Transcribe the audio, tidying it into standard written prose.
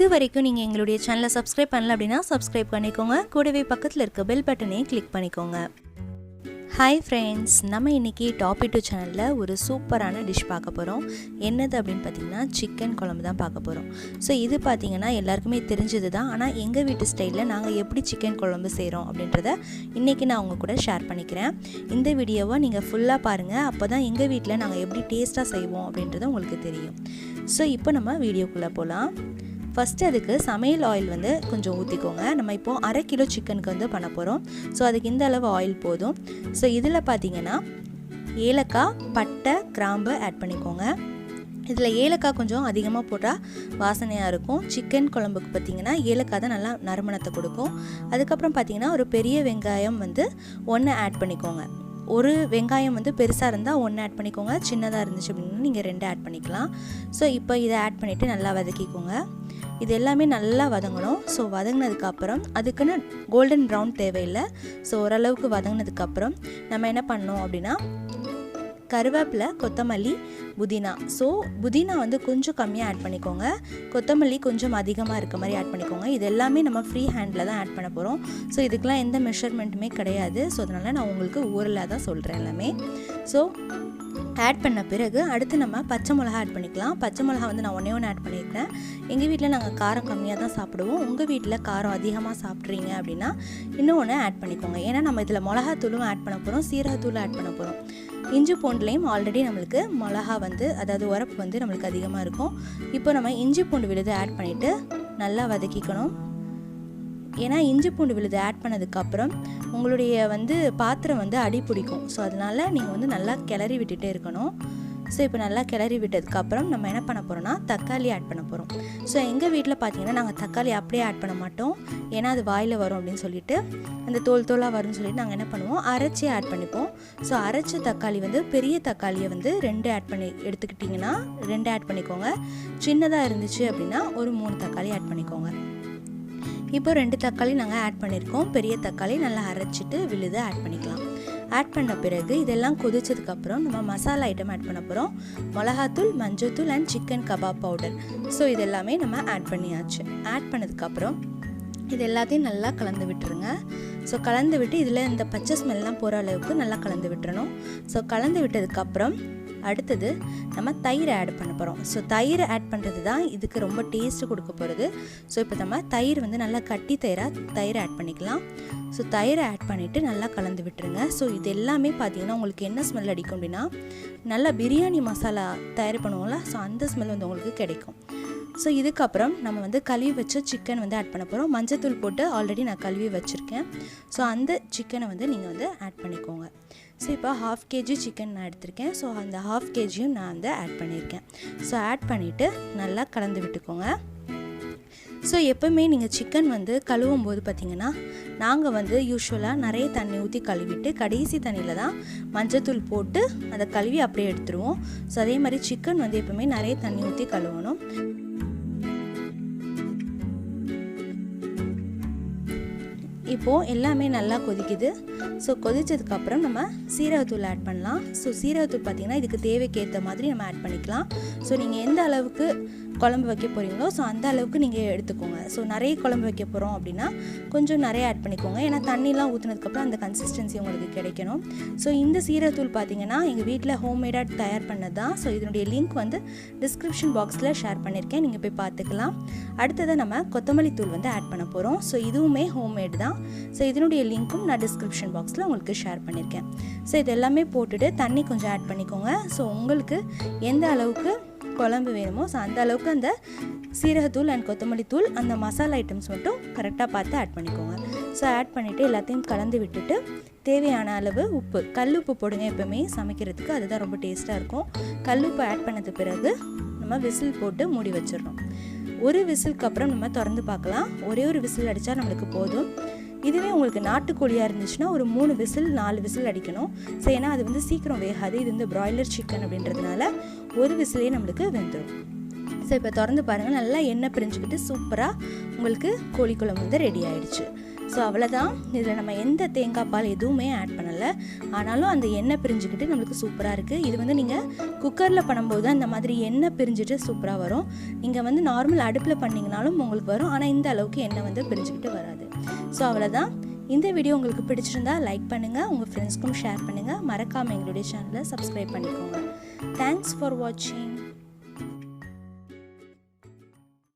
இது வரைக்கும் நீங்கள் எங்களுடைய சேனலை சப்ஸ்கிரைப் பண்ணல அப்படின்னா சப்ஸ்கிரைப் பண்ணிக்கோங்க. கூடவே பக்கத்தில் இருக்க பெல் பட்டனையும் கிளிக் பண்ணிக்கோங்க. ஹாய் ஃப்ரெண்ட்ஸ், நம்ம இன்றைக்கி டாப்பிட்டூ சேனலில் ஒரு சூப்பரான டிஷ் பார்க்க போகிறோம். என்னது அப்படின்னு பார்த்திங்கன்னா சிக்கன் குழம்பு தான் பார்க்க போகிறோம். ஸோ இது பார்த்திங்கன்னா எல்லாருக்குமே தெரிஞ்சது தான். ஆனால் எங்கள் வீட்டு ஸ்டைலில் நாங்கள் எப்படி சிக்கன் குழம்பு செய்கிறோம் அப்படின்றத இன்றைக்கி நான் உங்கள் கூட ஷேர் பண்ணிக்கிறேன். இந்த வீடியோவை நீங்கள் ஃபுல்லாக பாருங்கள். அப்போ தான் எங்கள் வீட்டில் நாங்கள் எப்படி டேஸ்ட்டாக செய்வோம் அப்படின்றது உங்களுக்கு தெரியும். ஸோ இப்போ நம்ம வீடியோக்குள்ளே போகலாம். ஃபஸ்ட்டு அதுக்கு சமையல் ஆயில் வந்து கொஞ்சம் ஊற்றிக்கோங்க. நம்ம இப்போது 1/2 கிலோ சிக்கனுக்கு வந்து பண்ண போகிறோம். ஸோ அதுக்கு இந்த அளவு ஆயில் போதும். ஸோ இதில் பார்த்திங்கன்னா ஏலக்காய், பட்டை, கிராம்பு ஆட் பண்ணிக்கோங்க. இதில் ஏலக்காய் கொஞ்சம் அதிகமாக போட்டால் வாசனையாக இருக்கும். சிக்கன் குழம்புக்கு பார்த்திங்கன்னா ஏலக்காய் தான் நல்லா நறுமணத்தை கொடுக்கும். அதுக்கப்புறம் பார்த்திங்கன்னா ஒரு பெரிய வெங்காயம் வந்து 1 ஆட் பண்ணிக்கோங்க. ஒரு வெங்காயம் வந்து பெருசாக இருந்தால் 1 ஆட் பண்ணிக்கோங்க. சின்னதாக இருந்துச்சு அப்படின்னா நீங்கள் 2 ஆட் பண்ணிக்கலாம். ஸோ இப்போ இதை ஆட் பண்ணிவிட்டு நல்லா வதக்கிக்கோங்க. இது எல்லாமே நல்லா வதங்கணும். ஸோ வதங்கினதுக்கப்புறம் அதுக்குன்னு கோல்டன் ப்ரௌன் தேவையில்லை. ஸோ ஓரளவுக்கு வதங்கினதுக்கப்புறம் நம்ம என்ன பண்ணோம் அப்படின்னா கருவேப்பிலை, கொத்தமல்லி, புதினா. ஸோ புதினா வந்து கொஞ்சம் கம்மியாக ஆட் பண்ணிக்கோங்க. கொத்தமல்லி கொஞ்சம் அதிகமாக இருக்க மாதிரி ஆட் பண்ணிக்கோங்க. இது எல்லாமே நம்ம ஃப்ரீ ஹேண்டில் தான் ஆட் பண்ண போகிறோம். ஸோ இதுக்கெலாம் எந்த மெஷர்மெண்ட்டுமே கிடையாது. ஸோ அதனால் நான் உங்களுக்கு ஊரில் தான் சொல்கிறேன் எல்லாமே. ஸோ ஆட் பண்ண பிறகு அடுத்து நம்ம பச்சை மிளகா ஆட் பண்ணிக்கலாம். பச்சை மிளகா வந்து நான் 1 ஆட் பண்ணியிருக்கேன். எங்கள் வீட்டில் நாங்கள் காரம் கம்மியாக தான் சாப்பிடுவோம். உங்கள் வீட்டில் காரம் அதிகமாக சாப்பிட்றீங்க அப்படின்னா இன்னொன்று ஆட் பண்ணிக்கோங்க. ஏன்னா நம்ம இதில் மிளகாத்தூளும் ஆட் பண்ண போகிறோம், சீரகத்தூளும் ஆட் பண்ண போகிறோம். இஞ்சி பூண்டுலேயும் ஆல்ரெடி நம்மளுக்கு மிளகா வந்து அதாவது உரப்பு வந்து நம்மளுக்கு அதிகமாக இருக்கும். இப்போ நம்ம இஞ்சி பூண்டு விழுது ஆட் பண்ணிவிட்டு நல்லா வதக்கிக்கணும். ஏன்னா இஞ்சி பூண்டு விழுது ஆட் பண்ணதுக்கப்புறம் உங்களுடைய வந்து பாத்திரம் வந்து அடி பிடிக்கும். ஸோ அதனால் நீங்கள் வந்து நல்லா கிளறி விட்டுட்டே இருக்கணும். ஸோ இப்போ நல்லா கிளறி விட்டதுக்கப்புறம் நம்ம என்ன பண்ண போகிறோம்னா தக்காளி ஆட் பண்ண போகிறோம். ஸோ எங்கள் வீட்டில் பார்த்தீங்கன்னா நாங்கள் தக்காளி அப்படியே ஆட் பண்ண மாட்டோம். ஏன்னா அது வாயில் வரும் அப்படின்னு சொல்லிட்டு, அந்த தோலாக வரும்னு சொல்லிட்டு நாங்கள் என்ன பண்ணுவோம், அரைச்சி ஆட் பண்ணிப்போம். ஸோ அரைச்ச தக்காளி வந்து பெரிய தக்காளியை வந்து 2 ஆட் பண்ணி எடுத்துக்கிட்டிங்கன்னா 2 ஆட் பண்ணிக்கோங்க. சின்னதாக இருந்துச்சு அப்படின்னா ஒரு 3 தக்காளி ஆட் பண்ணிக்கோங்க. இப்போ 2 தக்காளி நாங்கள் ஆட் பண்ணியிருக்கோம். பெரிய தக்காளி நல்லா அரைச்சிட்டு விழுது ஆட் பண்ணிக்கலாம். ஆட் பண்ண பிறகு இதெல்லாம் கொதிச்சதுக்கப்புறம் நம்ம மசாலா ஐட்டம் ஆட் பண்ண போகிறோம். மிளகாத்தூள், மஞ்சள்தூள் and chicken kebab powder. So இது எல்லாமே நம்ம ஆட் பண்ணியாச்சு. ஆட் பண்ணதுக்கப்புறம் இது எல்லாத்தையும் நல்லா கலந்து விட்டுருங்க. ஸோ கலந்து விட்டு இதில் இந்த பச்சை ஸ்மெல்லாம் போகிற அளவுக்கு நல்லா கலந்து விட்டுறணும். ஸோ கலந்து விட்டதுக்கப்புறம் அடுத்தது நம்ம தயிர் ஆட் பண்ண போகிறோம். ஸோ தயிர் ஆட் பண்ணுறது தான் இதுக்கு ரொம்ப டேஸ்ட்டு கொடுக்க போகிறது. ஸோ இப்போ நம்ம தயிர் வந்து நல்லா கட்டி தயிர் ஆட் பண்ணிக்கலாம். ஸோ தயிரை ஆட் பண்ணிவிட்டு நல்லா கலந்து விட்டுருங்க. ஸோ இது எல்லாமே பார்த்திங்கன்னா உங்களுக்கு என்ன ஸ்மெல் அடிக்கும் அப்படின்னா நல்லா பிரியாணி மசாலா தயார் பண்ணுவோம்ல, ஸோ அந்த ஸ்மெல் வந்து உங்களுக்கு கிடைக்கும். ஸோ இதுக்கப்புறம் நம்ம வந்து கழுவி வச்ச சிக்கன் வந்து ஆட் பண்ண போகிறோம். மஞ்சத்தூள் போட்டு ஆல்ரெடி நான் கழுவி வச்சுருக்கேன். ஸோ அந்த சிக்கனை வந்து நீங்கள் வந்து ஆட் பண்ணிக்கோங்க. ஸோ இப்போ 1/2 kg சிக்கன் நான் எடுத்திருக்கேன். ஸோ அந்த 1/2 kgயும் நான் வந்து ஆட் பண்ணியிருக்கேன். ஸோ ஆட் பண்ணிவிட்டு நல்லா கலந்து விட்டுக்கோங்க. ஸோ எப்போவுமே நீங்கள் சிக்கன் வந்து கழுவும் போது பார்த்திங்கன்னா நாங்கள் வந்து யூஸ்வலாக நிறைய தண்ணி ஊற்றி கழுவிட்டு கடைசி தண்ணியில் தான் மஞ்சத்தூள் போட்டு அதை கழுவி அப்படியே எடுத்துருவோம். ஸோ அதே மாதிரி சிக்கன் வந்து எப்போவுமே நிறைய தண்ணி ஊற்றி கழுவணும். இப்போது எல்லாமே நல்லா கொதிக்குது. ஸோ கொதிச்சதுக்கப்புறம் நம்ம சீரகத்தூள் ஆட் பண்ணலாம். ஸோ சீரகத்தூள் பார்த்திங்கன்னா இதுக்கு தேவைக்கேற்ற மாதிரி நம்ம ஆட் பண்ணிக்கலாம். ஸோ நீங்கள் எந்த அளவுக்கு குழம்பு வைக்க போகிறீங்களோ ஸோ அந்த அளவுக்கு நீங்கள் எடுத்துக்கோங்க. ஸோ நிறைய குழம்பு வைக்க போகிறோம் அப்படின்னா கொஞ்சம் நிறைய ஆட் பண்ணிக்கோங்க. ஏன்னா தண்ணிலாம் ஊற்றுனதுக்கப்புறம் அந்த கன்சிஸ்டன்சி உங்களுக்கு கிடைக்கணும். ஸோ இந்த சீரகத்தூள் பார்த்திங்கன்னா எங்கள் வீட்டில் ஹோம்மேடாக தயார் பண்ணது தான். ஸோ இதனுடைய லிங்க் வந்து டிஸ்கிரிப்ஷன் பாக்ஸில் ஷேர் பண்ணியிருக்கேன், நீங்கள் போய் பார்த்துக்கலாம். அடுத்ததை நம்ம கொத்தமல்லி தூள் வந்து ஆட் பண்ண போகிறோம். ஸோ இதுவுமே ஹோம்மேட் தான். ஸோ இதனுடைய லிங்க்கும் நான் டிஸ்கிரிப்ஷன் பாக்ஸில் உங்களுக்கு ஷேர் பண்ணியிருக்கேன். ஸோ இது எல்லாமே போட்டுட்டு தண்ணி கொஞ்சம் ஆட் பண்ணிக்கோங்க. ஸோ உங்களுக்கு எந்த அளவுக்கு குழம்பு வேணுமோ ஸோ அந்த அளவுக்கு அந்த சீரகத்தூள் அண்ட் கொத்தமல்லி தூள் அந்த மசாலா ஐட்டம்ஸ் மட்டும் கரெக்டாக பார்த்து ஆட் பண்ணிக்கோங்க. ஸோ ஆட் பண்ணிவிட்டு எல்லாத்தையும் கலந்து விட்டுட்டு தேவையான அளவு உப்பு, கல் உப்பு போடுங்க எப்போவுமே சமைக்கிறதுக்கு, அதுதான் ரொம்ப டேஸ்ட்டாக இருக்கும். கல் உப்பு ஆட் பண்ணது பிறகு நம்ம விசில் போட்டு மூடி வச்சிடணும். ஒரு விசிலுக்கு அப்புறம் நம்ம திறந்து பார்க்கலாம். ஒரே ஒரு விசில் அடித்தா நம்மளுக்கு போதும். இதுவே உங்களுக்கு நாட்டுக்கோழியாக இருந்துச்சுன்னா ஒரு 3 விசில் 4 விசில் அடிக்கணும். ஸோ ஏன்னா அது வந்து சீக்கிரம் வேகாது. இது வந்து பிராய்லர் சிக்கன் அப்படின்றதுனால ஒரு விசிலே நம்மளுக்கு வெந்துடும். ஸோ இப்போ திறந்து பாருங்கள், நல்லா எண்ணெய் பிரிஞ்சுக்கிட்டு சூப்பராக உங்களுக்கு கோழி குழம்பு வந்து ரெடி ஆகிடுச்சு. ஸோ அவ்வளோதான். இதில் நம்ம எந்த தேங்காய் பால் எதுவுமே ஆட் பண்ணலை, ஆனாலும் அந்த எண்ணெய் பிரிஞ்சுக்கிட்டு நம்மளுக்கு சூப்பராக இருக்குது. இது வந்து நீங்கள் குக்கரில் பண்ணும்போது அந்த மாதிரி எண்ணெய் பிரிஞ்சுட்டு சூப்பராக வரும். நீங்கள் வந்து நார்மல் அடுப்பில் பண்ணிங்கனாலும் உங்களுக்கு வரும், ஆனால் இந்த அளவுக்கு எண்ணெய் வந்து பிரிஞ்சுக்கிட்டு வராது. ஸோ அவ்வளோதான். இந்த வீடியோ உங்களுக்கு பிடிச்சிருந்தா லைக் பண்ணுங்கள், உங்கள் ஃப்ரெண்ட்ஸ்க்கும் ஷேர் பண்ணுங்கள், மறக்காமல் எங்களுடைய சேனலை சப்ஸ்கிரைப் பண்ணிக்கோங்க. தேங்க்ஸ் ஃபார் வாட்சிங்.